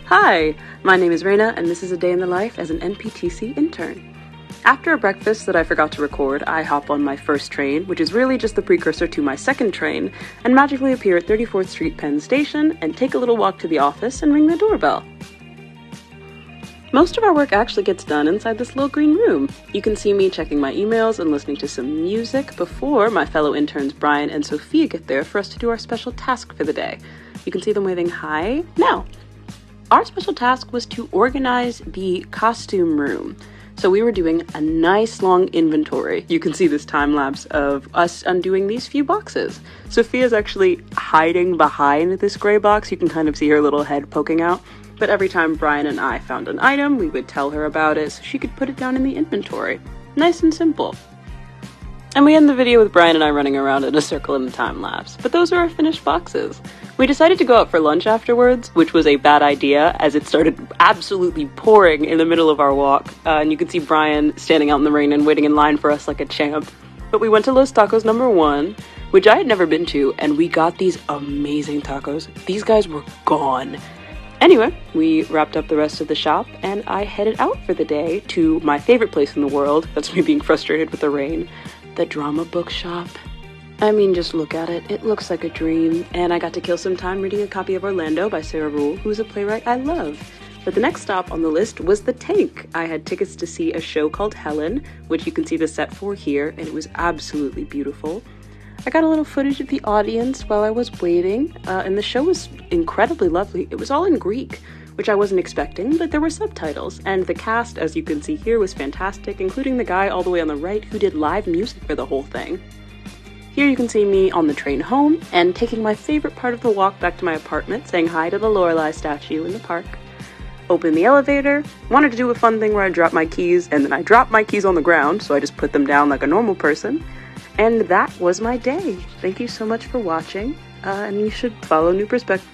Hi, my name is Raynah, and this is a day in the life as an NPTC intern. After a breakfast that I forgot to record, I hop on my first train, which is really just the precursor to my second train, and magically appear at 34th Street Penn Station and take a little walk to the office and ring the doorbell. Most of our work actually gets done inside this little green room. You can see me checking my emails and listening to some music before my fellow interns Brian and Sophia get there for us to do our special task for the day. You can see them waving hi now. Our special task was to organize the costume room. So we were doing a nice long inventory. You can see this time lapse of us undoing these few boxes. Sophia's actually hiding behind this gray box. You can kind of see her little head poking out. But every time Brian and I found an item, we would tell her about it so she could put it down in the inventory. Nice and simple. And we end the video with Brian and I running around in a circle in the time lapse. But those are our finished boxes. We decided to go out for lunch afterwards, which was a bad idea as it started absolutely pouring in the middle of our walk. And you could see Brian standing out in the rain and waiting in line for us like a champ. But we went to Los Tacos #1, which I had never been to, and we got these amazing tacos. These guys were gone. Anyway, we wrapped up the rest of the shop, and I headed out for the day to my favorite place in the world. That's me being frustrated with the rain. The drama bookshop. I mean, just look at it. It looks like a dream. And I got to kill some time reading a copy of Orlando by Sarah Rule, who's a playwright I love. But the next stop on the list was the Tank. I had tickets to see a show called Helen, which you can see the set for here, and it was absolutely beautiful. I got a little footage of the audience while I was waiting, and the show was incredibly lovely. It was all in Greek, which I wasn't expecting, but there were subtitles, and the cast, as you can see here, was fantastic, including the guy all the way on the right who did live music for the whole thing. Here you can see me on the train home, and taking my favorite part of the walk back to my apartment, saying hi to the Lorelei statue in the park. Opened the elevator, wanted to do a fun thing where I dropped my keys, and then I dropped my keys on the ground, so I just put them down like a normal person. And that was my day. Thank you so much for watching, and you should follow New Perspective.